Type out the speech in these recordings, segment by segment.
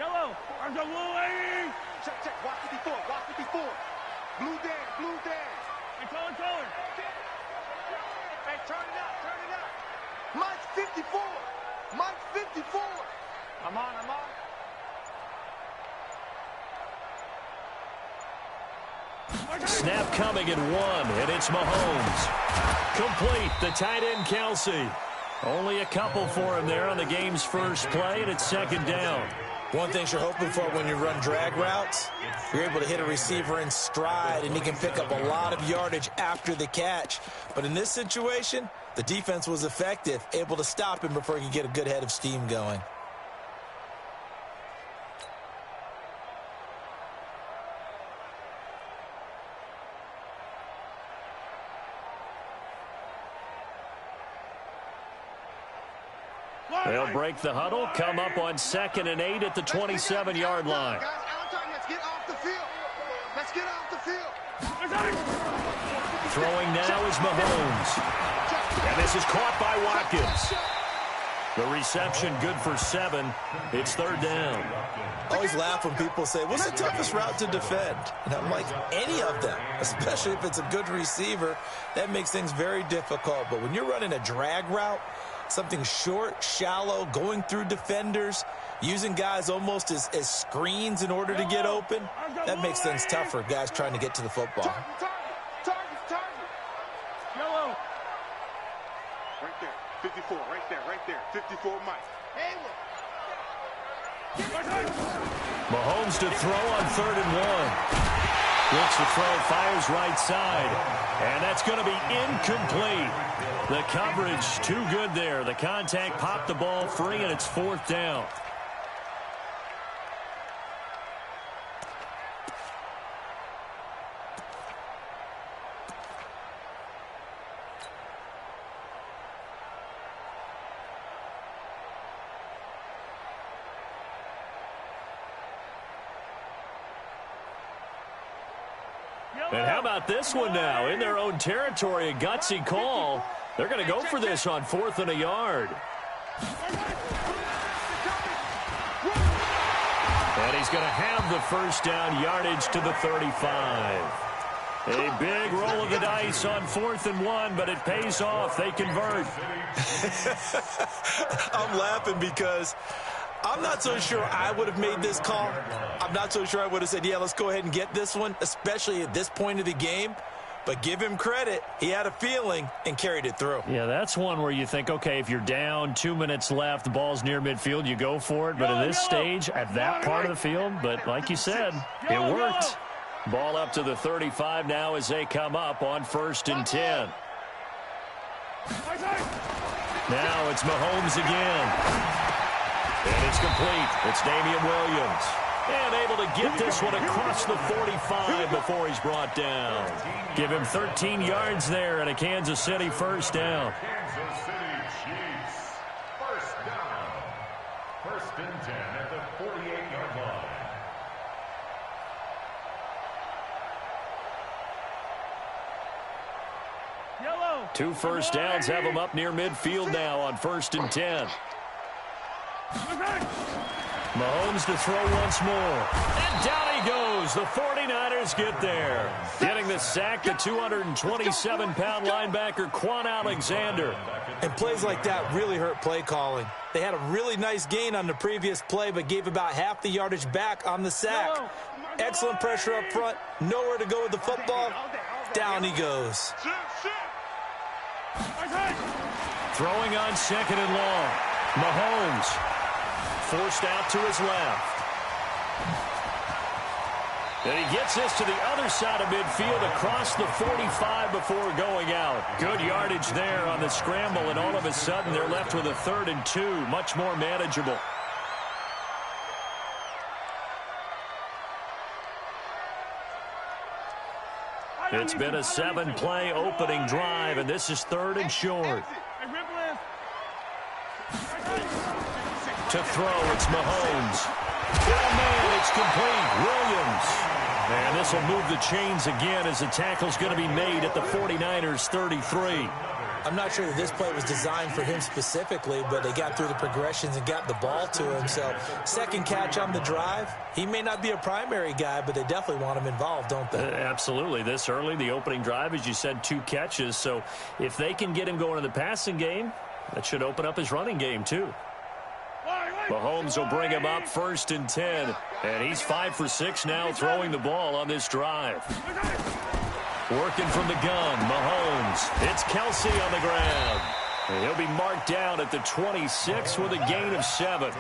Yellow. There's a blue lady. Check, check. Watch 54. Watch 54. Blue down. Blue down. Hey, color, color. Hey, turn it up. Turn it up. Mike's 54. Mike's 54. I'm on. I'm on. Snap coming at 1, and it's Mahomes. Complete, the tight end, Kelsey. Only a couple for him there on the game's first play, and it's second down. One thing you're hoping for when you run drag routes, you're able to hit a receiver in stride, and he can pick up a lot of yardage after the catch. But in this situation, the defense was effective, able to stop him before he could get a good head of steam going. They'll break the huddle, come up on 2nd and 8 at the 27-yard line. Guys, let's get off the field. Let's get off the field. Throwing now is Mahomes. And this is caught by Watkins. The reception good for 7. It's 3rd down. I always laugh when people say, what's the toughest route to defend? And I'm like, any of them, especially if it's a good receiver. That makes things very difficult. But when you're running a drag route, something short, shallow, going through defenders, using guys almost as screens in order to get open, that makes things tough for guys trying to get to the football. Target. Yellow. Right there. 54. Right there. 54 Mike. Mahomes to throw on 3rd and 1. Looks to throw, fires right side. And that's going to be incomplete. The coverage too good there. The contact popped the ball free, and it's 4th down. And how about this one now? In their own territory, a gutsy call. They're going to go for this on 4th and a yard. And he's going to have the first down, yardage to the 35. A big roll of the dice on 4th and 1, but it pays off. They convert. I'm laughing because I'm not so sure I would have made this call. I'm not so sure I would have said, yeah, let's go ahead and get this one, especially at this point of the game. But give him credit. He had a feeling and carried it through. Yeah, that's one where you think, okay, if you're down, 2 minutes left, the ball's near midfield, you go for it. But at this stage, at that part of the field, but like you said, it worked. Ball up to the 35 now as they come up on 1st and 10. Now it's Mahomes again. And it's complete. It's Damian Williams. And able to get this one across the 45 before he's brought down. Give him 13 yards there and a Kansas City first down. Kansas City Chiefs. First down. 1st and 10 at the 48-yard line. Yellow. 2 first downs have them up near midfield now on 1st and 10. Mahomes to throw once more. And down he goes. The 49ers get there. Getting the sack, the 227-pound linebacker, Quan Alexander. And plays like that really hurt play calling. They had a really nice gain on the previous play, but gave about half the yardage back on the sack. Excellent pressure up front. Nowhere to go with the football. Down he goes. Throwing on 2nd and long. Mahomes forced out to his left. And he gets this to the other side of midfield across the 45 before going out. Good yardage there on the scramble, and all of a sudden they're left with a 3rd and 2, much more manageable. It's been a 7-play opening drive, and this is 3rd and short. To throw, it's Mahomes. Oh, man, it's complete. Williams. And this will move the chains again as the tackle's going to be made at the 49ers' 33. I'm not sure that this play was designed for him specifically, but they got through the progressions and got the ball to him. So second catch on the drive. He may not be a primary guy, but they definitely want him involved, don't they? Absolutely. This early, the opening drive, as you said, 2 catches. So if they can get him going in the passing game, that should open up his running game too. Mahomes will bring him up 1st and 10. And he's 5 for 6 now throwing the ball on this drive. Working from the gun, Mahomes. It's Kelsey on the ground. And he'll be marked down at the 26 with a gain of 7.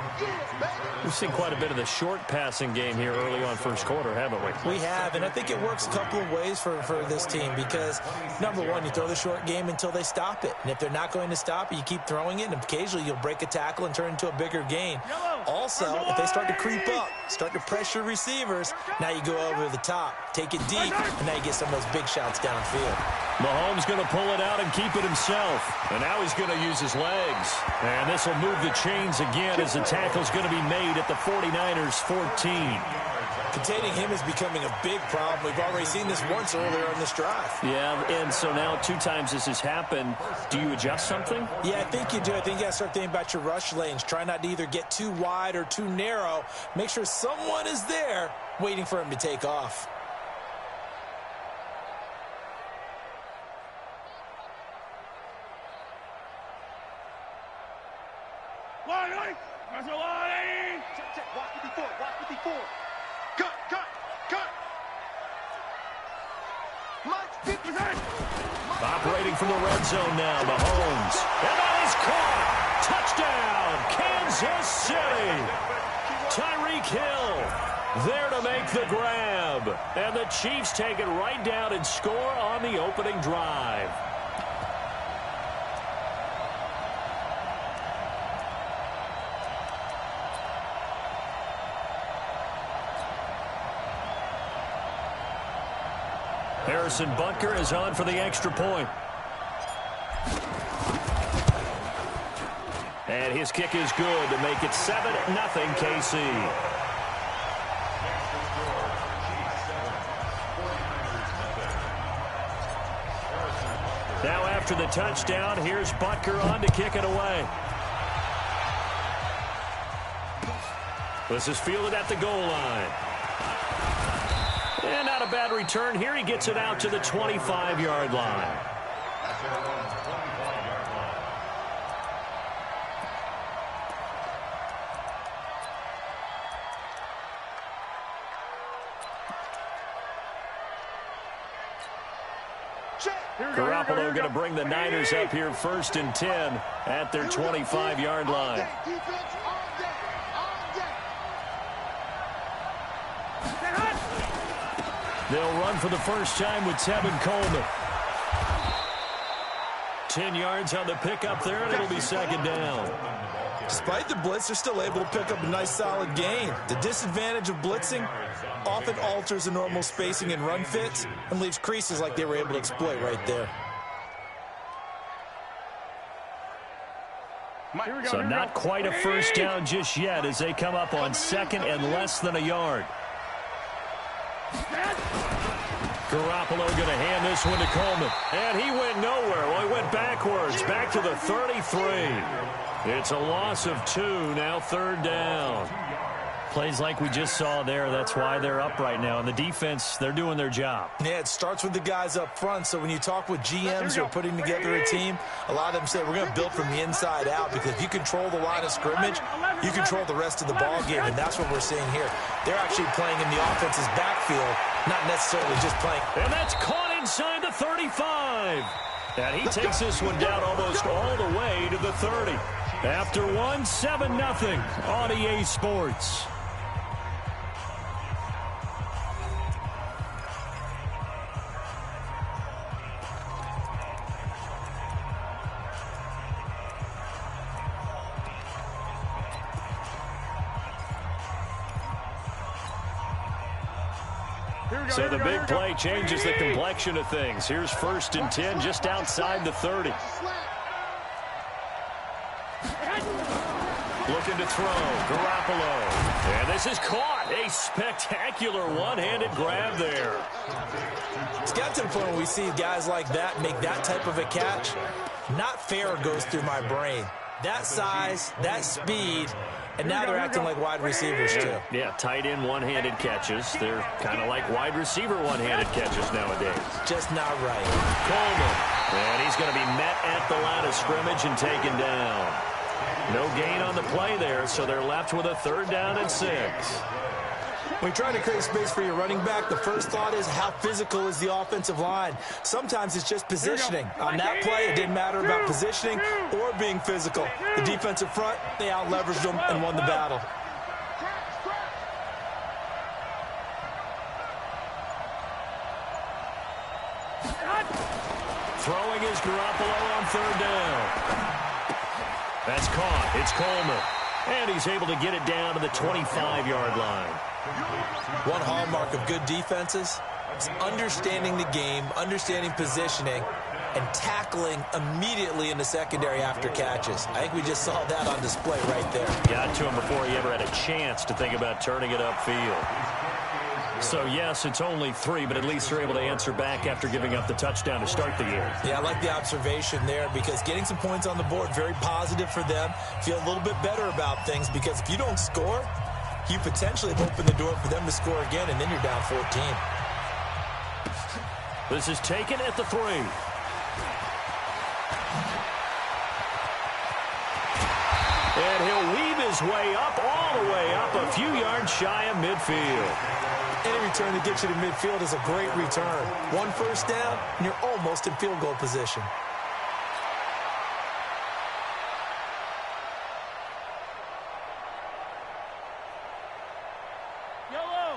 We've seen quite a bit of the short passing game here early on first quarter, haven't we? We have, and I think it works a couple of ways for this team because, number one, you throw the short game until they stop it. And if they're not going to stop it, you keep throwing it, and occasionally you'll break a tackle and turn into a bigger gain. Also, if they start to creep up, start to pressure receivers, now you go over the top, take it deep, and now you get some of those big shots downfield. Mahomes going to pull it out and keep it himself. And now he's going to use his legs. And this will move the chains again as the tackle's going to be made at the 49ers 14. Containing him is becoming a big problem. We've already seen this once earlier on this drive. Yeah, and so now 2 times this has happened. Do you adjust something? Yeah, I think you do. I think you got to start thinking about your rush lanes. Try not to either get too wide or too narrow. Make sure someone is there waiting for him to take off. Watch 54. Cut. Mike 50. Operating from the red zone now, Mahomes. And that is caught. Touchdown, Kansas City. Tyreek Hill there to make the grab. And the Chiefs take it right down and score on the opening drive. Harrison Butker is on for the extra point. And his kick is good to make it 7-0 KC. Now after the touchdown, here's Butker on to kick it away. This is fielded at the goal line. And not a bad return here. He gets it out to the 25-yard line. Garoppolo going to bring the Niners up here 1st and 10 at their 25-yard line. They'll run for the first time with Tevin Coleman. 10 yards on the pickup there, and it'll be 2nd down. Despite the blitz, they're still able to pick up a nice solid gain. The disadvantage of blitzing often alters the normal spacing and run fits and leaves creases like they were able to exploit right there. So not quite a first down just yet as they come up on 2nd and less than a yard. Garoppolo going to hand this one to Coleman. And he went nowhere. Well, he went backwards, back to the 33. It's a loss of 2, now 3rd down. Plays like we just saw there, that's why they're up right now. And the defense, they're doing their job. Yeah, it starts with the guys up front. So when you talk with GMs who are putting together a team, a lot of them say we're going to build from the inside out because if you control the line of scrimmage, you control the rest of the ball game, and that's what we're seeing here. They're actually playing in the offense's backfield, not necessarily just playing. And that's caught inside the 35. And he takes this one down almost all the way to the 30. After 7-0 on EA Sports. So the big play changes the complexion of things. Here's 1st and 10 just outside the 30. Looking to throw. Garoppolo. And this is caught. A spectacular one-handed grab there. It's got to the point where we see guys like that make that type of a catch. Not fair goes through my brain. That size, that speed, and now they're acting like wide receivers too. Yeah, tight end one-handed catches. They're kind of like wide receiver one-handed catches nowadays. Just not right. Coleman. And he's going to be met at the line of scrimmage and taken down. No gain on the play there, so they're left with a 3rd down and 6. When you're trying to create space for your running back, the first thought is how physical is the offensive line. Sometimes it's just positioning. On that play, it didn't matter about positioning or being physical. The defensive front, they out-leveraged them and won the battle. Throwing is Garoppolo on 3rd down. That's caught. It's Coleman. And he's able to get it down to the 25-yard line. One hallmark of good defenses is understanding the game, understanding positioning, and tackling immediately in the secondary after catches. I think we just saw that on display right there. Got to him before he ever had a chance to think about turning it upfield. So, yes, it's only 3, but at least they're able to answer back after giving up the touchdown to start the game. Yeah, I like the observation there because getting some points on the board, very positive for them. Feel a little bit better about things because if you don't score, you potentially have opened the door for them to score again, and then you're down 14. This is taken at the 3. And he'll weave his way up, all the way up, a few yards shy of midfield. Any return to get you to midfield is a great return. 1 first down, and you're almost in field goal position.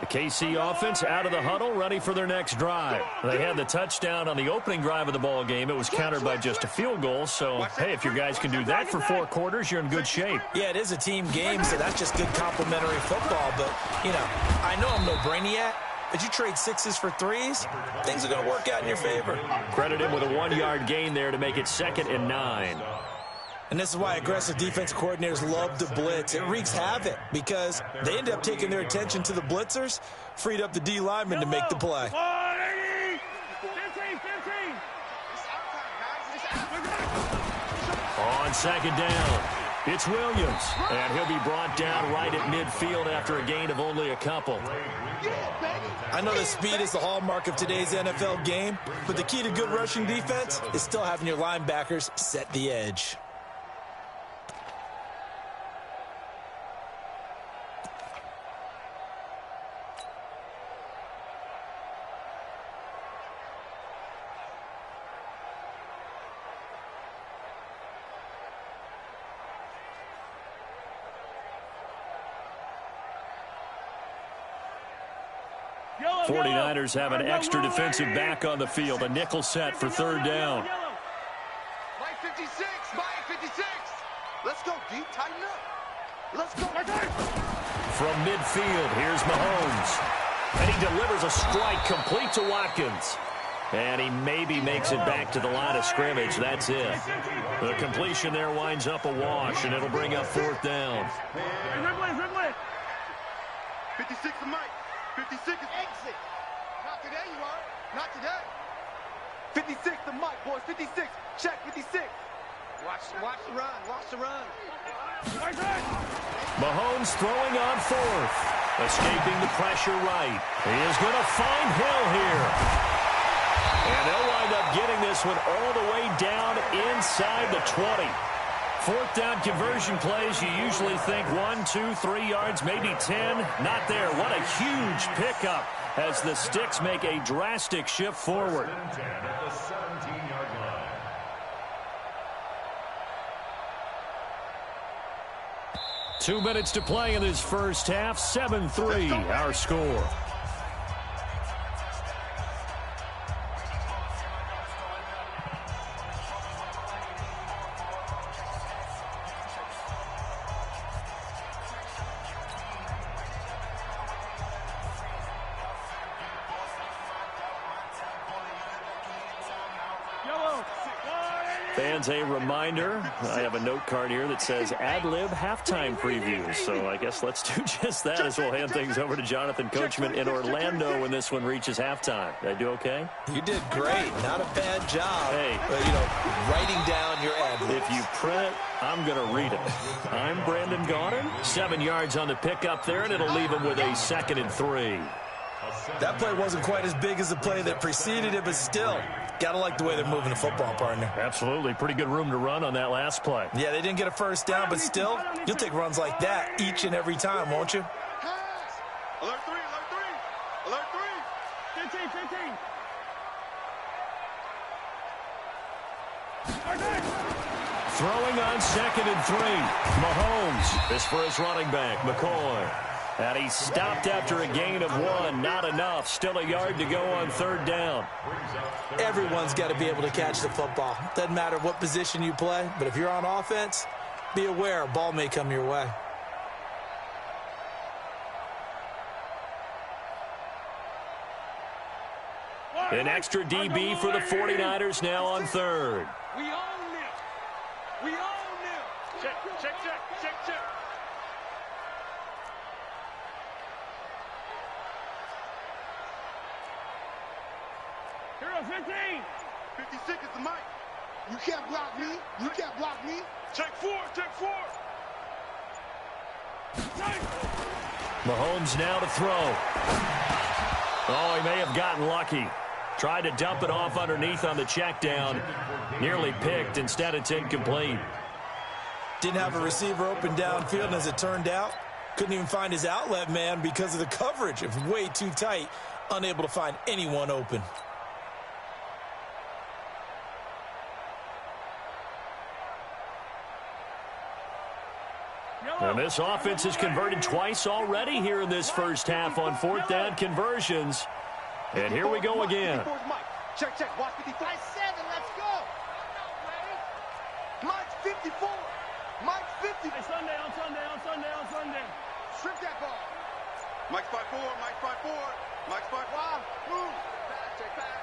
The KC offense out of the huddle, ready for their next drive. They had the touchdown on the opening drive of the ball game. It was countered by just a field goal. So, hey, if your guys can do that for 4 quarters, you're in good shape. Yeah, it is a team game, so that's just good complementary football. But, you know, I know I'm no brainiac, but you trade 6s for 3s, things are going to work out in your favor. Credit him with a 1-yard gain there to make it 2nd and 9. And this is why aggressive defense coordinators love to blitz. It wreaks havoc because they end up taking their attention to the blitzers, freed up the D lineman to make the play. 15. On 2nd down, it's Williams. And he'll be brought down right at midfield after a gain of only a couple. I know that speed is the hallmark of today's NFL game, but the key to good rushing defense is still having your linebackers set the edge. Yellow, 49ers have an extra defensive back on the field. A nickel set for 3rd down. Mike 56, Mike 56. Let's go, D. Tighten up. Let's go. From midfield, here's Mahomes. And he delivers a strike complete to Watkins. And he maybe makes it back to the line of scrimmage. That's it. The completion there winds up a wash, and it'll bring up 4th down. 56 to Mike. 56 is exit. Not today, you are. Not today. 56 to Mike, boys. 56. Check 56. Watch the run. Watch the run. Mahomes throwing on 4th. Escaping the pressure right. He is going to find Hill here. And they'll wind up getting this one all the way down inside the 20. 4th down conversion plays, you usually think 1, 2, 3 yards, maybe 10. Not there. What a huge pickup as the Sticks make a drastic shift forward. 2 minutes to play in this first half. 7-3 our score. Fans, a reminder, I have a note card here that says ad-lib halftime previews. So I guess let's do just that as we'll hand things over to Jonathan Coachman in Orlando when this one reaches halftime. Did I do okay? You did great. Not a bad job. Hey. Writing down your ad-libs. If you print it, I'm going to read it. I'm Brandon Gaudin. 7 yards on the pickup there, and it'll leave him with a 2nd and 3. That play wasn't quite as big as the play that preceded it, but still, gotta like the way they're moving the football, partner. Absolutely. Pretty good room to run on that last play. Yeah, they didn't get a first down, but still, you'll take runs like that each and every time, won't you? Alert 3, alert 3, alert 3. 15, 15. Throwing on 2nd and 3. Mahomes is for his running back, McCoy. And he stopped after a gain of 1. Not enough. Still a yard to go on 3rd down. Everyone's got to be able to catch the football. Doesn't matter what position you play, but if you're on offense, be aware a ball may come your way. An extra DB for the 49ers now on 3rd. We own them. We own them. Check, check, check, check, check. Here are 15. 56 is the mic. You can't block me. You can't block me. Check 4, check 4. Check. Mahomes now to throw. Oh, he may have gotten lucky. Tried to dump it off underneath on the check down. Nearly picked. Instead, it's incomplete. Didn't have a receiver open downfield, and as it turned out, couldn't even find his outlet man because of the coverage. It was way too tight. Unable to find anyone open. And this offense has converted twice already here in this first half on 4th down conversions. And here we go again. Check, check. Watch 55. 7, let's go. Mike's 54. Mike's 50. Hey, Sunday, on Sunday, on Sunday, on Sunday. Strip that ball. Mike's 5-4. Mike's 5-4. Mike's 5-5. Move. Pass, check, pass.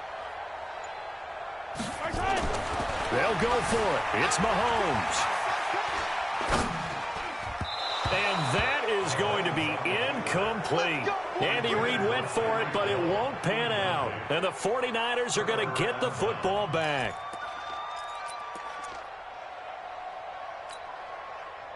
They'll go for it. It's Mahomes. And that is going to be incomplete. Andy Reid went for it, but it won't pan out. And the 49ers are going to get the football back.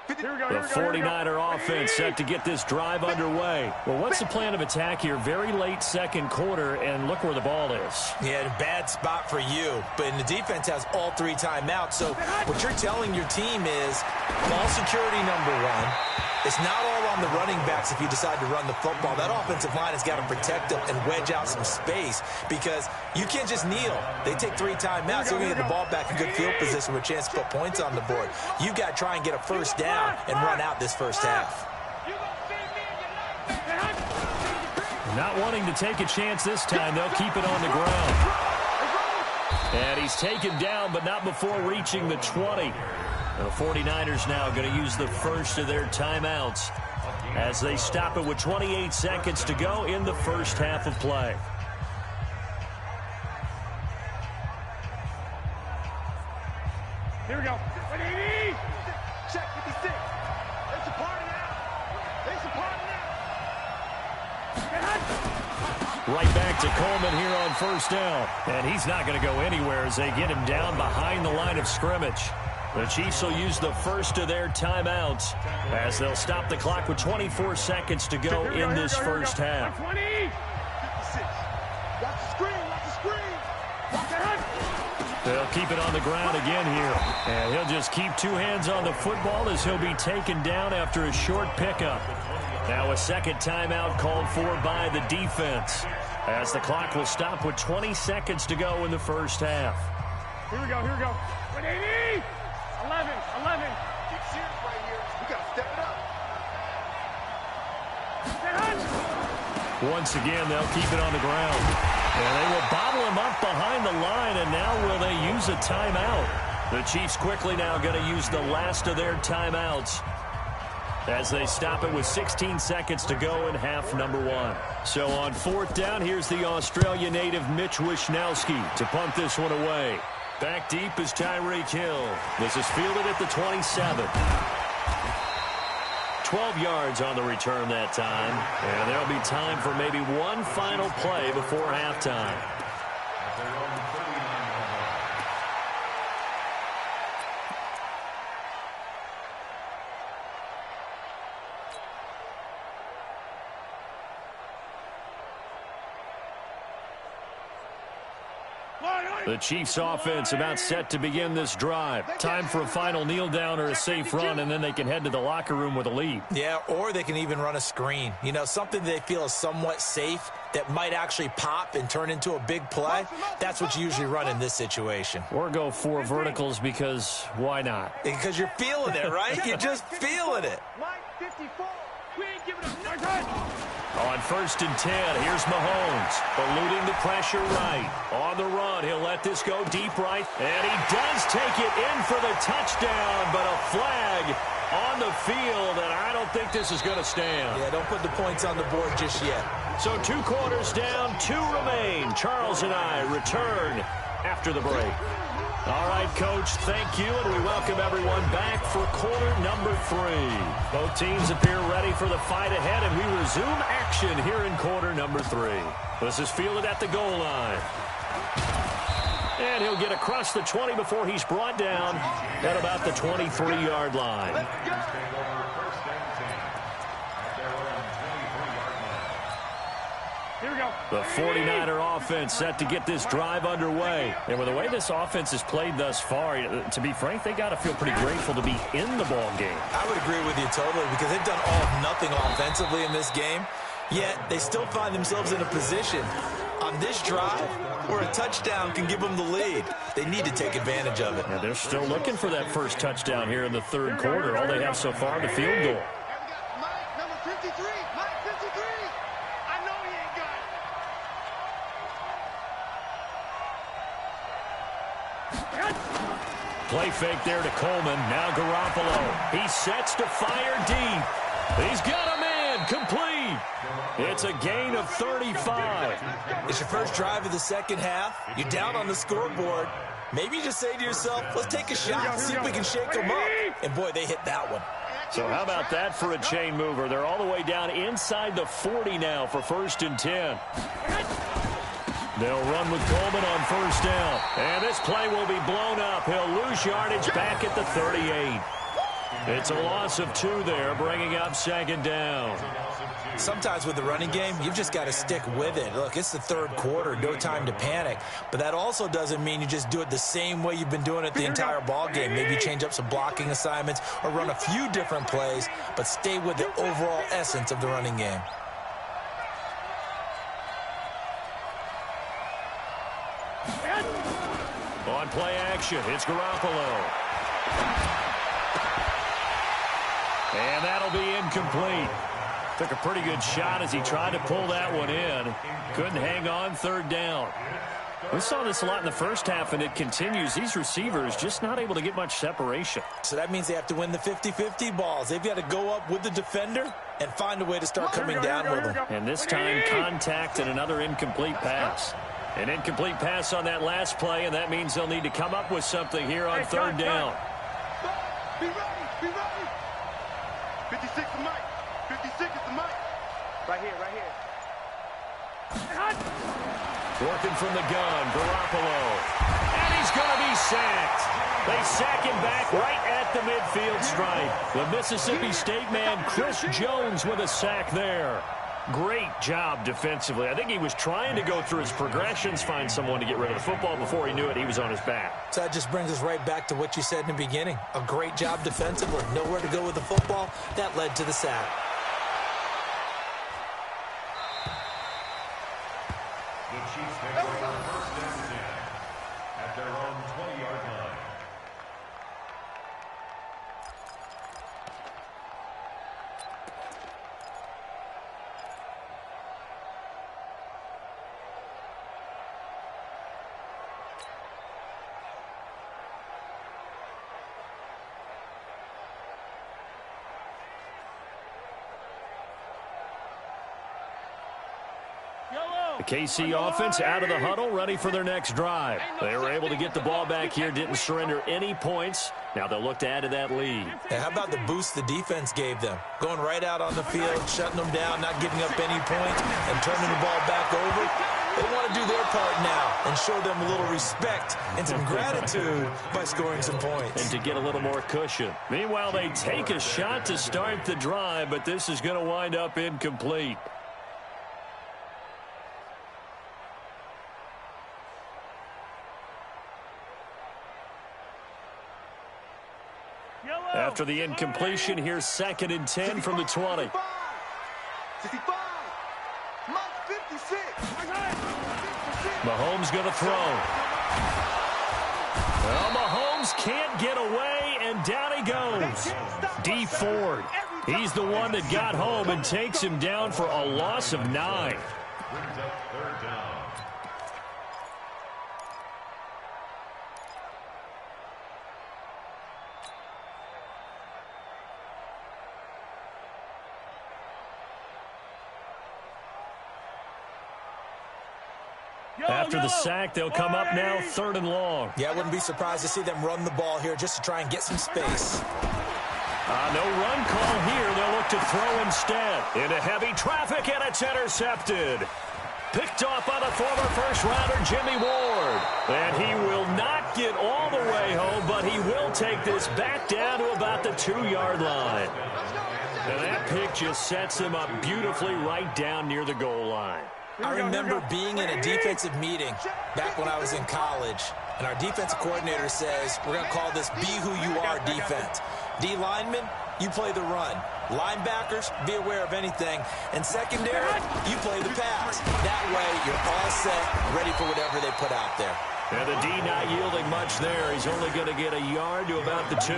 The 49er offense set to get this drive underway. Well, what's the plan of attack here? Very late 2nd quarter, and look where the ball is. Yeah, a bad spot for you. But the defense has all 3 timeouts. So what you're telling your team is ball security #1. It's not all on the running backs if you decide to run the football. That offensive line has got to protect them and wedge out some space because you can't just kneel. They take 3 timeouts. They're going to get the ball back in good field position with a chance to put points on the board. You've got to try and get a first down and run out this first half. Not wanting to take a chance this time, they'll keep it on the ground. And he's taken down, but not before reaching the 20. The 49ers now going to use the first of their timeouts as they stop it with 28 seconds to go in the first half of play. Here we go. Check 56. It's a party now. It's a party now. Right back to Coleman here on first down. And he's not going to go anywhere as they get him down behind the line of scrimmage. The Chiefs will use the first of their timeouts as they'll stop the clock with 24 seconds to go in this first half. 20. 56. Watch the screen. Watch the screen. Watch it. They'll keep it on the ground again here. And he'll just keep 2 hands on the football as he'll be taken down after a short pickup. Now a second timeout called for by the defense as the clock will stop with 20 seconds to go in the first half. Here we go, here we go. 180. 11. Keep serious right here. We got to step it up. Once again, they'll keep it on the ground. And they will bottle him up behind the line, and now will they use a timeout? The Chiefs quickly now going to use the last of their timeouts as they stop it with 16 seconds to go in half number 1. So on 4th down, here's the Australia native Mitch Wishnowsky to punt this one away. Back deep is Tyreek Hill. This is fielded at the 27. 12 yards on the return that time. And there'll be time for maybe one final play before halftime. The Chiefs offense about set to begin this drive. Time for a final kneel down or a safe run, and then they can head to the locker room with a lead. Yeah, or they can even run a screen. You know, something they feel is somewhat safe that might actually pop and turn into a big play. That's what you usually run in this situation. Or go 4 verticals because why not? Because you're feeling it, right? You're just feeling it. Mike, 54. We ain't giving up nothing. On 1st and 10, here's Mahomes, eluding the pressure right. On the run, he'll let this go deep right, and he does take it in for the touchdown, but a flag on the field, and I don't think this is going to stand. Yeah, don't put the points on the board just yet. So 2 quarters down, 2 remain. Charles and I return after the break. All right, Coach, thank you, and we welcome everyone back for quarter number 3. Both teams appear ready for the fight ahead, and we resume action here in quarter number 3. This is fielded at the goal line. And he'll get across the 20 before he's brought down at about the 23-yard line. Here we go. The 49er offense set to get this drive underway. And with the way this offense has played thus far, to be frank, they got to feel pretty grateful to be in the ball game. I would agree with you totally because they've done all of nothing offensively in this game, yet they still find themselves in a position on this drive where a touchdown can give them the lead. They need to take advantage of it. Yeah, they're still looking for that first touchdown here in the 3rd quarter. All they have so far, the field goal. Mike, number 53. Mike, 53. I know he ain't got it. Play fake there to Coleman. Now Garoppolo. He sets to fire deep. He's got a man. Complete. It's a gain of 35. It's your first drive of the second half. You're down on the scoreboard. Maybe you just say to yourself, let's take a shot, see if we can shake them up. And, boy, they hit that one. So how about that for a chain mover? They're all the way down inside the 40 now for 1st and 10. They'll run with Coleman on 1st down. And this play will be blown up. He'll lose yardage back at the 38. It's a loss of 2 there, bringing up 2nd down. Sometimes with the running game, you've just got to stick with it. Look, it's the 3rd quarter, no time to panic. But that also doesn't mean you just do it the same way you've been doing it the entire ball game. Maybe change up some blocking assignments or run a few different plays, but stay with the overall essence of the running game. On play action, it's Garoppolo. And that'll be incomplete. Took a pretty good shot as he tried to pull that one in. Couldn't hang on 3rd down. We saw this a lot in the first half, and it continues. These receivers just not able to get much separation. So that means they have to win the 50-50 balls. They've got to go up with the defender and find a way to start coming down with them. And this time, contact and another incomplete pass. An incomplete pass on that last play, and that means they'll need to come up with something here on 3rd down. Be ready. Be ready. 56 to Mike. 56 is the Mike. Right here, right here. Working from the gun, Garoppolo. And he's going to be sacked. They sack him back right at the midfield stripe. The Mississippi State man, Chris Jones, with a sack there. Great job defensively. I think he was trying to go through his progressions, find someone to get rid of the football. Before he knew it, he was on his back. So that just brings us right back to what you said in the beginning. A great job defensively. Nowhere to go with the football. That led to the sack. The Chiefs take over 1st and 10 at their own 20-yard line. Yellow. The KC offense out of the huddle, ready for their next drive. They were able to get the ball back here, didn't surrender any points. Now they'll look to add to that lead. And how about the boost the defense gave them? Going right out on the field, shutting them down, not giving up any points, and turning the ball back over. They want to do their part now and show them a little respect and some gratitude by scoring some points. And to get a little more cushion. Meanwhile, they take a shot to start the drive, but this is going to wind up incomplete. After the incompletion, here's 2nd and 10 from the 20. 65. Mike 56. Mahomes going to throw. Well, Mahomes can't get away, and down he goes. D. Ford. He's the one that got home and takes him down for a loss of 9. Brings up 3rd down. After the sack, they'll come up now 3rd and long. Yeah, I wouldn't be surprised to see them run the ball here just to try and get some space. No run call here. They'll look to throw instead. Into heavy traffic, and it's intercepted. Picked off by the former first-rounder Jimmy Ward. And he will not get all the way home, but he will take this back down to about the 2-yard line. And that pick just sets him up beautifully right down near the goal line. I remember being in a defensive meeting back when I was in college, and our defensive coordinator says, we're going to call this Be Who You Are defense. D linemen, you play the run. Linebackers, be aware of anything. And secondary, you play the pass. That way, you're all set, ready for whatever they put out there. And the D not yielding much there. He's only going to get a yard to about the 2.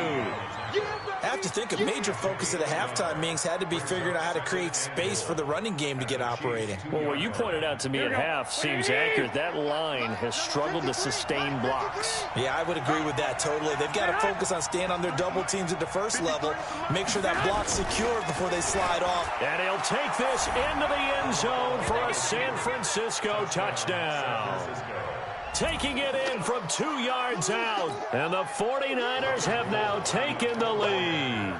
I have to think a major focus of the halftime meetings had to be figuring out how to create space for the running game to get operating. Well, what you pointed out to me at half seems accurate. That line has struggled to sustain blocks. Yeah, I would agree with that totally. They've got to focus on staying on their double teams at the first level, make sure that block's secured before they slide off. And he'll take this into the end zone for a San Francisco touchdown. Taking it in from 2 yards out. And the 49ers have now taken the lead.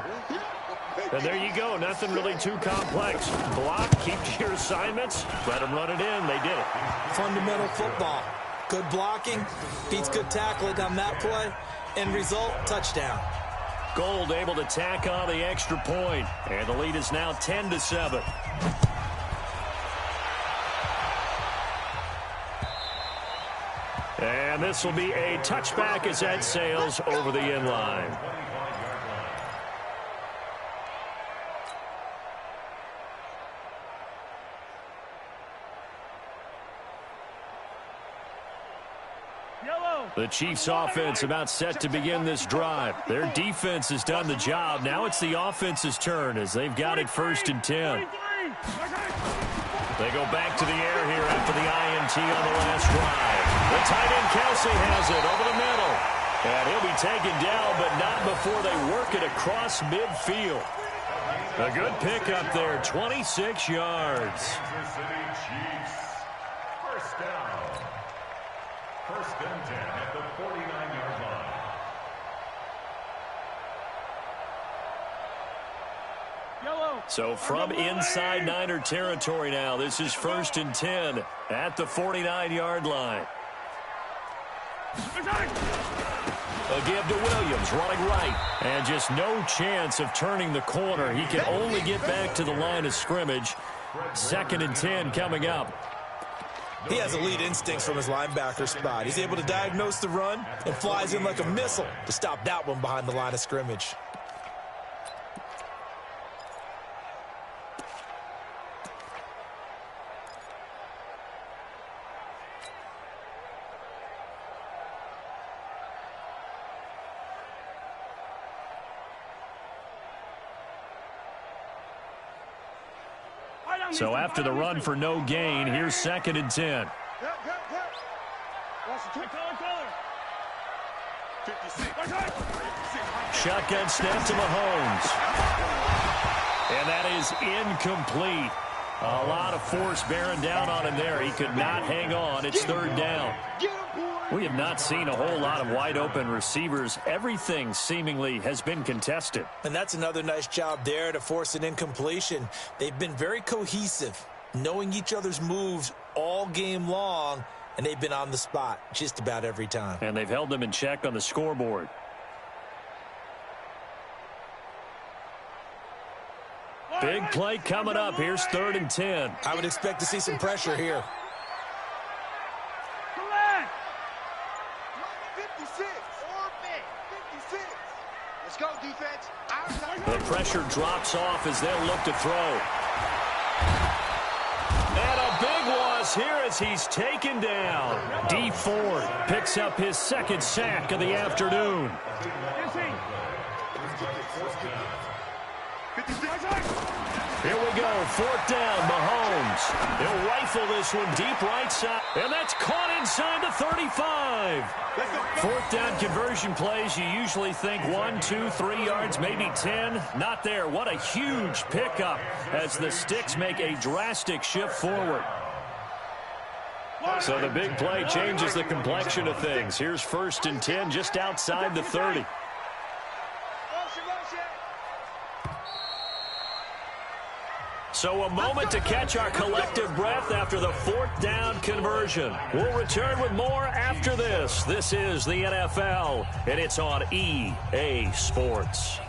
And there you go. Nothing really too complex. Block, keep your assignments, let them run it in. They did it. Fundamental football. Good blocking, beats good tackling on that play. End result, touchdown. Gold able to tack on the extra point. And the lead is now 10-7. And this will be a touchback as that sails over the end line. The Chiefs offense about set to begin this drive. Their defense has done the job. Now it's the offense's turn as they've got it 1st and 10. They go back to the air here after the INT on the last drive. The tight end Kelsey has it over the middle. And he'll be taken down, but not before they work it across midfield. A good pickup there, 26 yards. Kansas City Chiefs. 1st down. 1st and 10 at the 49-yard line. So from inside Niner territory now, this is 1st and 10 at the 49-yard line. A give to Williams, running right. And just no chance of turning the corner. He can only get back to the line of scrimmage. 2nd and 10 coming up. He has elite instincts from his linebacker spot. He's able to diagnose the run and flies in like a missile to stop that one behind the line of scrimmage. So after the run for no gain, here's 2nd and 10. Shotgun snap to Mahomes. And that is incomplete. A lot of force bearing down on him there. He could not hang on. It's third down. We have not seen a whole lot of wide-open receivers. Everything seemingly has been contested. And that's another nice job there to force an incompletion. They've been very cohesive, knowing each other's moves all game long, and they've been on the spot just about every time. And they've held them in check on the scoreboard. Big play coming up. Here's 3rd and 10. I would expect to see some pressure here. 56. 56. Let's go, defense. The pressure drops off as they'll look to throw. And a big loss here as he's taken down. D. Ford picks up his 2nd sack of the afternoon. Here we go, 4th down, Mahomes. He'll rifle this one deep right side, and that's caught inside the 35. 4th down conversion plays, you usually think 1, 2, 3 yards, maybe 10. Not there. What a huge pickup as the Sticks make a drastic shift forward. So the big play changes the complexion of things. Here's 1st and 10 just outside the 30. So a moment to catch our collective breath after the 4th down conversion. We'll return with more after this. This is the NFL, and it's on EA Sports.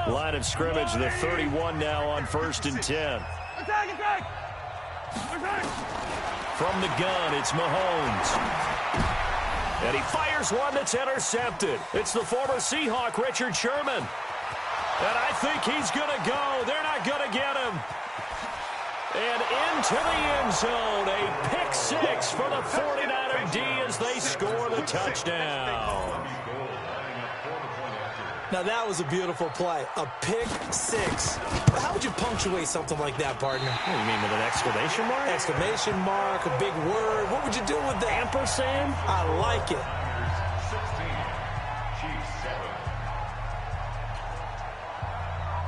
Line of scrimmage, the 31 now on 1st and 10. Attack! From the gun, it's Mahomes. And he fires one that's intercepted. It's the former Seahawk, Richard Sherman. And I think he's going to go. They're not going to get him. And into the end zone, a pick 6 for the 49er D as they score the touchdown. Now, that was a beautiful play. A pick 6. How would you punctuate something like that, partner? What do you mean, with an exclamation mark? Exclamation mark, a big word. What would you do with that? Ampersand? I like it. 16,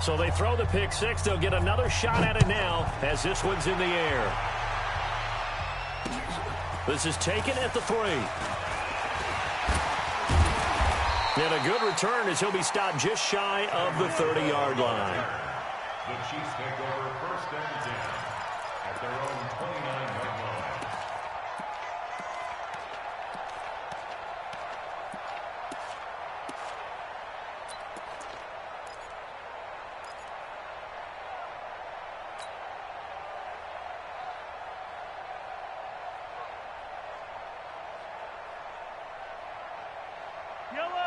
So they throw the pick 6. They'll get another shot at it now as this one's in the air. This is taken at the 3. And a good return as he'll be stopped just shy of the 30-yard line. The Chiefs take over 1st and 10 at their own 29-yard line.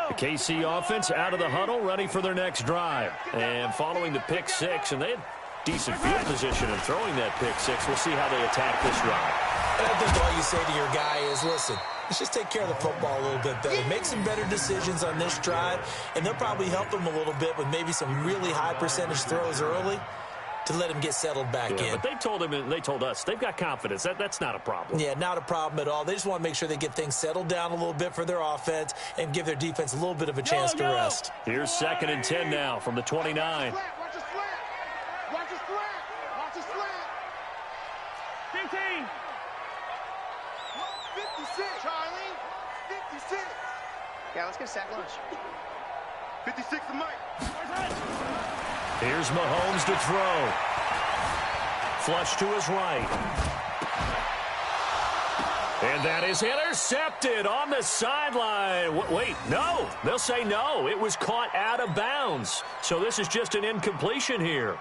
The KC offense out of the huddle, ready for their next drive. And following the pick 6, and they had decent field position in throwing that pick 6. We'll see how they attack this drive. And I think all you say to your guy is, listen, let's just take care of the football a little bit better. Make some better decisions on this drive, and they'll probably help him a little bit with maybe some really high percentage throws early to let him get settled back in. But they told him and they told us they've got confidence. That's not a problem. Yeah, not a problem at all. They just want to make sure they get things settled down a little bit for their offense and give their defense a little bit of a chance to rest. Here's 2nd and 10 now from the 29. Watch the slant. Watch the slant. Watch the slant. 15. 56. Charlie. 56. Yeah, let's get sack lunch. 56 to Mike. Here's Mahomes to throw. Flush to his right. And that is intercepted on the sideline. Wait, no. They'll say no. It was caught out of bounds. So this is just an incompletion here.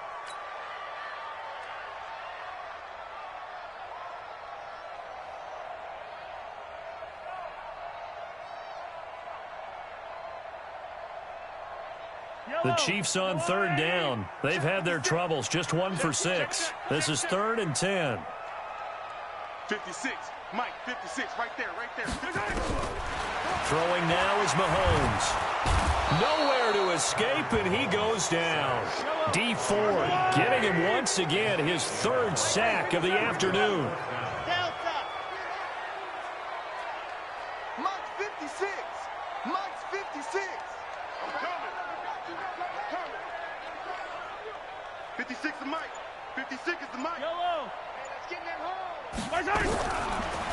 The Chiefs on 3rd down. They've had their troubles. Just 1 for 6. This is 3rd and 10. 56. Mike, 56. Right there. Throwing now is Mahomes. Nowhere to escape, and he goes down. D Ford getting him once again his third sack of the afternoon. Mike's 56. Mike's 56. I'm coming. 56 is Mike. 56 is the Mike. Yellow. Let's get that home.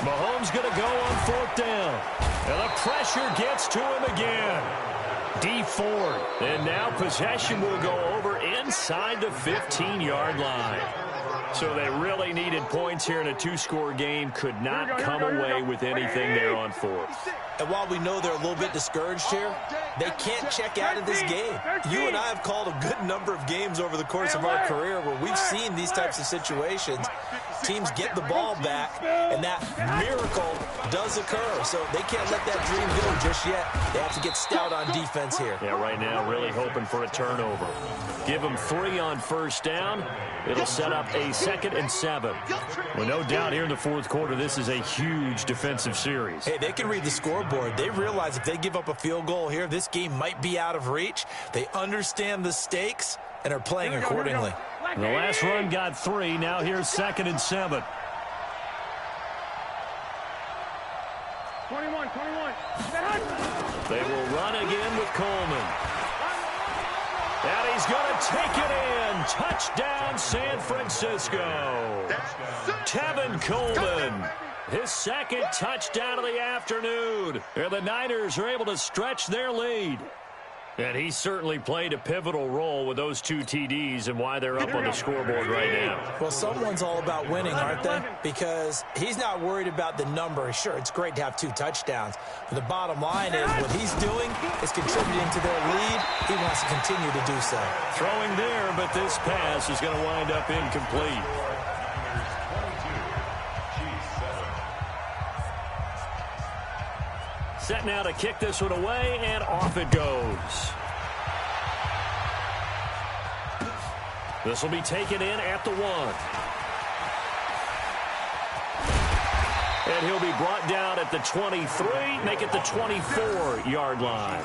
Mahomes going to go on fourth down. And the pressure gets to him again. D Ford. And now possession will go over inside the 15-yard line. So they really needed points here in a two-score game. Could not come away with anything there on fourth. And while we know they're a little bit discouraged here, they can't check out of this game. You and I have called a good number of games over the course of our career where we've seen these types of situations. Teams get the ball back, and that miracle does occur. So they can't let that dream go just yet. They have to get stout on defense here. Yeah, right now really hoping for a turnover. Give them 3 on first down. It'll set up a 2nd and 7. Well, no doubt here in the fourth quarter, this is a huge defensive series. Hey, they can read the scoreboard. They realize if they give up a field goal here, this game might be out of reach. They understand the stakes and are playing accordingly. The last run got 3. Now here's 2nd and 7. 21. They will run again with Coleman. And he's going to take it in. Touchdown, San Francisco. Tevin Coleman. His 2nd touchdown of the afternoon. And the Niners are able to stretch their lead. And he certainly played a pivotal role with those 2 TDs and why they're up on the scoreboard right now. Well, someone's all about winning, aren't they? Because he's not worried about the number. Sure, it's great to have 2 touchdowns. But the bottom line is what he's doing is contributing to their lead. He wants to continue to do so. Throwing there, but this pass is going to wind up incomplete. Set now to kick this one away, and off it goes. This will be taken in at the 1. And he'll be brought down at the 23, make it the 24-yard line.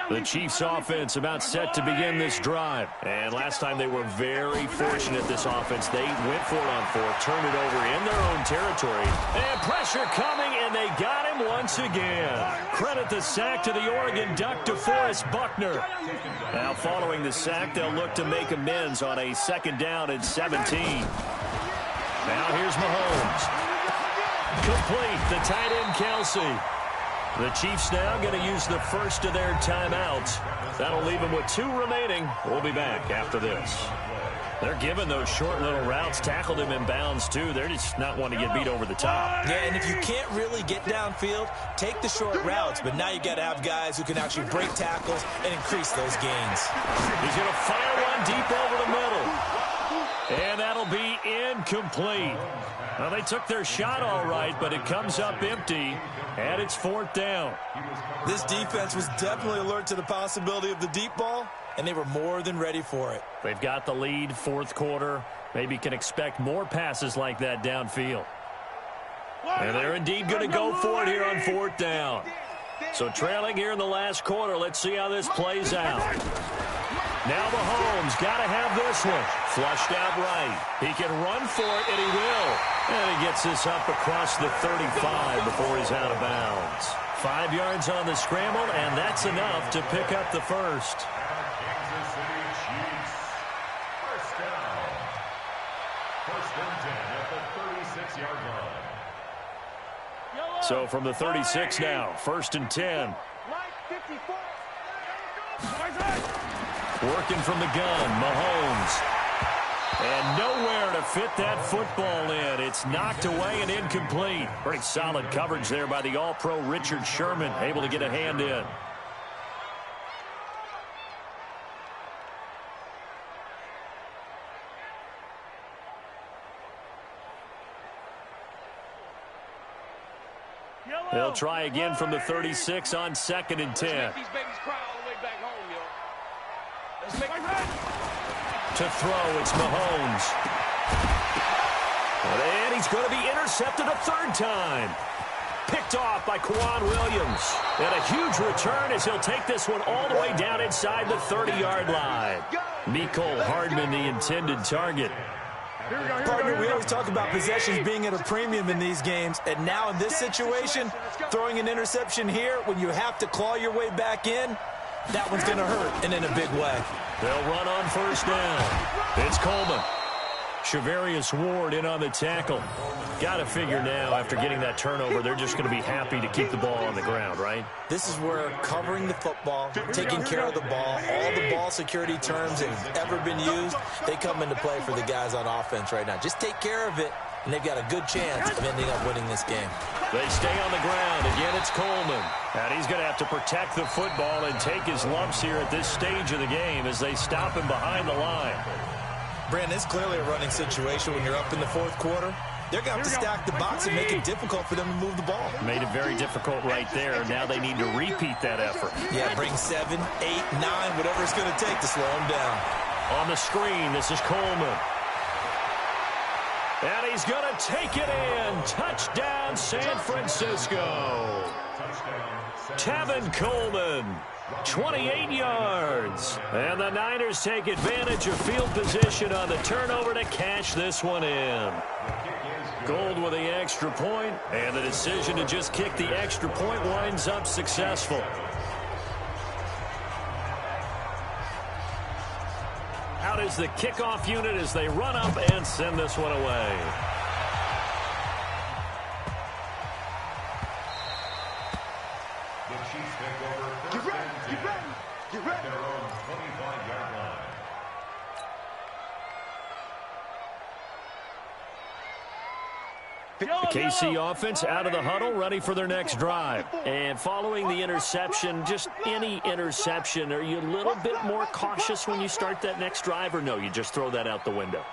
The Chiefs offense about set to begin this drive. And last time they were very fortunate, this offense. They went for it on fourth, turned it over in their own territory. And pressure coming, and they got him once again. Credit the sack to the Oregon Duck, DeForest Buckner. Now following the sack, they'll look to make amends on a 2nd down and 17. Now here's Mahomes. Complete, the tight end Kelsey. The Chiefs now going to use the first of their timeouts. That'll leave them with 2 remaining. We'll be back after this. They're giving those short little routes, tackled him in bounds too. They're just not wanting to get beat over the top. Yeah, and if you can't really get downfield, take the short routes. But now you got to have guys who can actually break tackles and increase those gains. He's going to fire one deep over the middle. And that'll be incomplete. Well, they took their shot all right, but it comes up empty, and it's 4th down. This defense was definitely alert to the possibility of the deep ball, and they were more than ready for it. They've got the lead, fourth quarter. Maybe can expect more passes like that downfield. And they're indeed going to go for it here on 4th down. So trailing here in the last quarter, let's see how this plays out. Now Mahomes got to have this one. Flushed out right. He can run for it, and he will. And he gets this up across the 35 before he's out of bounds. 5 yards on the scramble, and that's enough to pick up the first. Kansas City Chiefs. First down. 1st and 10 at the 36-yard line. So from the 36 now, 1st and 10. Working from the gun, Mahomes. And nowhere to fit that football in. It's knocked away and incomplete. Pretty solid coverage there by the All-Pro Richard Sherman, able to get a hand in. They'll try again from the 36 on 2nd and 10. These babies cry all the way back home, To throw, it's Mahomes. And he's going to be intercepted a third time. Picked off by Quan Williams. And a huge return as he'll take this one all the way down inside the 30-yard line. Mecole Hardman, the intended target. Partner, we always talk about possessions being at a premium in these games, and now in this situation, throwing an interception here when you have to claw your way back in, that one's going to hurt, and in a big way. They'll run on first down. It's Coleman. Shavarius Ward in on the tackle. Got to figure now, after getting that turnover, they're just going to be happy to keep the ball on the ground, right? This is where covering the football, taking care of the ball, all the ball security terms that have ever been used, they come into play for the guys on offense right now. Just take care of it, and they've got a good chance of ending up winning this game. They stay on the ground. Again, it's Coleman. And he's going to have to protect the football and take his lumps here at this stage of the game as they stop him behind the line. Brandon, it's clearly a running situation when you're up in the fourth quarter. They're going to have to stack the box and make it difficult for them to move the ball. Made it very difficult right there. Now they need to repeat that effort. Yeah, bring 7, 8, 9, whatever it's going to take to slow them down. On the screen, this is Coleman. And he's going to take it in. Touchdown, San Francisco. Tevin Coleman, 28 yards. And the Niners take advantage of field position on the turnover to cash this one in. Gold with the extra point, and the decision to just kick the extra point winds up successful. Out is the kickoff unit as they run up and send this one away. Get ready, get ready, get ready. Their own 25-yard line. The KC offense out of the huddle, ready for their next drive. And following the interception, just any interception, are you a little bit more cautious when you start that next drive, or no, you just throw that out the window?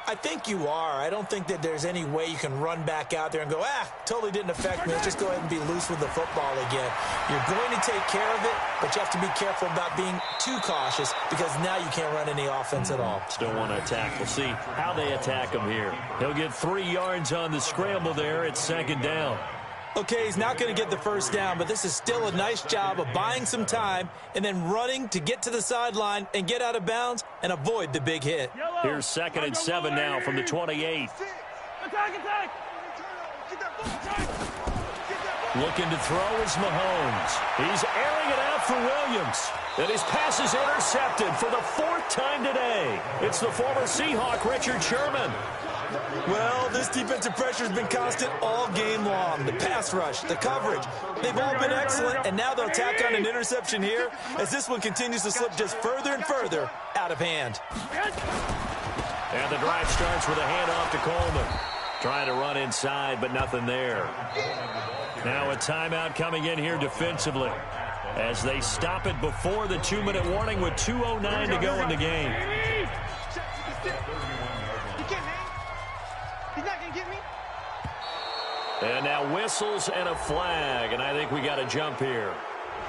I think you are. I don't think that there's any way you can run back out there and go, totally didn't affect me. Let's just go ahead and be loose with the football again. You're going to take care of it, but you have to be careful about being too cautious because now you can't run any offense at all. Still want to attack. We'll see how they attack him here. He'll get 3 yards on the scramble there. It's second down. Okay, he's not going to get the first down, but this is still a nice job of buying some time and then running to get to the sideline and get out of bounds and avoid the big hit. Here's 2nd and 7 now from the 28. Attack! Looking to throw is Mahomes. He's airing it out for Williams. And his pass is intercepted for the 4th time today. It's the former Seahawk, Richard Sherman. Well, this defensive pressure has been constant all game long. The pass rush, the coverage, they've all been excellent, and now they'll tack on an interception here as this one continues to slip just further and further out of hand. And the drive starts with a handoff to Coleman. Trying to run inside, but nothing there. Now a timeout coming in here defensively as they stop it before the 2-minute warning with 2:09 to go in the game. He's not going to get me. And now whistles and a flag, and I think we got a jump here.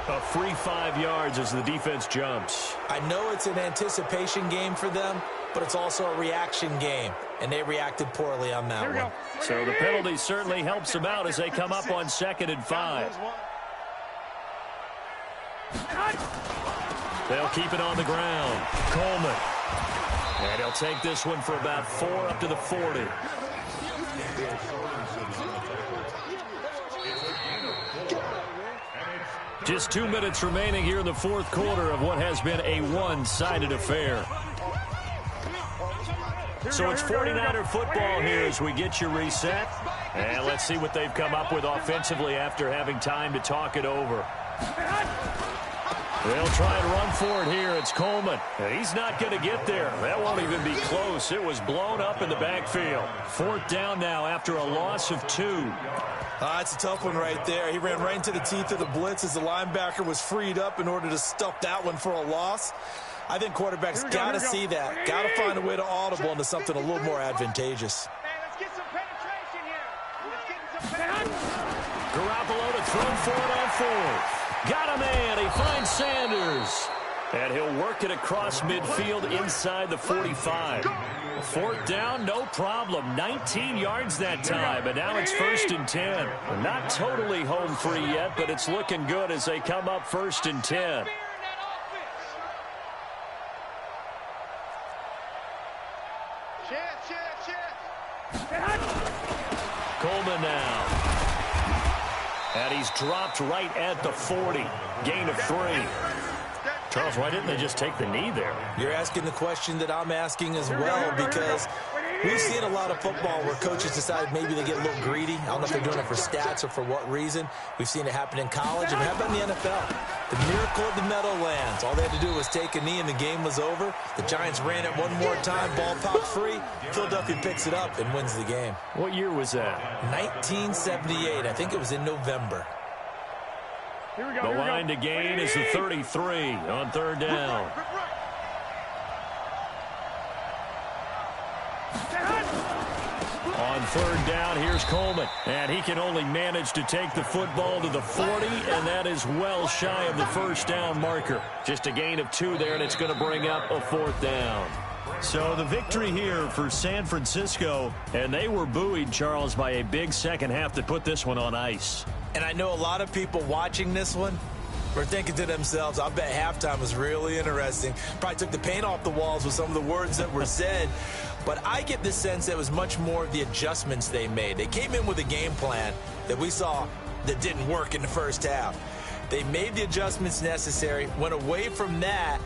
A free 5 yards as the defense jumps. I know it's an anticipation game for them, but it's also a reaction game, and they reacted poorly on that one. So the penalty certainly helps them out as they come up on 2nd and 5. They'll keep it on the ground. Coleman. And he'll take this one for about 4 up to the 40. Just 2 minutes remaining here in the 4th quarter of what has been a one-sided affair. So it's 49er football here as we get you reset. And let's see what they've come up with offensively after having time to talk it over. They'll try and run for it here. It's Coleman. And he's not going to get there. That won't even be close. It was blown up in the backfield. 4th down now after a loss of 2. It's a tough one right there. He ran right into the teeth of the blitz as the linebacker was freed up in order to stuff that one for a loss. I think quarterbacks got to see that. Got to find a way to audible into something a little more advantageous. Let's get some penetration here. Let's get some penetration. Garoppolo to throw for it on 4th. Got a man. He finds Sanders. And he'll work it across midfield inside the 45. Fourth down, no problem. 19 yards that time, and now it's 1st and 10. Not totally home free yet, but it's looking good as they come up 1st and 10. Coleman now. And he's dropped right at the 40. Gain of 3. Charles, why didn't they just take the knee there? You're asking the question that I'm asking as well, because we've seen a lot of football where coaches decide maybe they get a little greedy. I don't know if they're doing it for stats or for what reason. We've seen it happen in college, and how about in the NFL? The miracle of the Meadowlands. All they had to do was take a knee, and the game was over. The Giants ran it one more time. Ball popped free. Philadelphia picks it up and wins the game. What year was that? 1978. I think it was in November. The line to gain is the 33 on 3rd down. On 3rd down, here's Coleman. And he can only manage to take the football to the 40, and that is well shy of the 1st down marker. Just a gain of 2 there, and it's going to bring up a 4th down. So the victory here for San Francisco, and they were buoyed, Charles, by a big second half that put this one on ice. And I know a lot of people watching this one were thinking to themselves, I bet halftime was really interesting. Probably took the paint off the walls with some of the words that were said. But I get the sense that it was much more of the adjustments they made. They came in with a game plan that we saw that didn't work in the first half. They made the adjustments necessary, went away from that,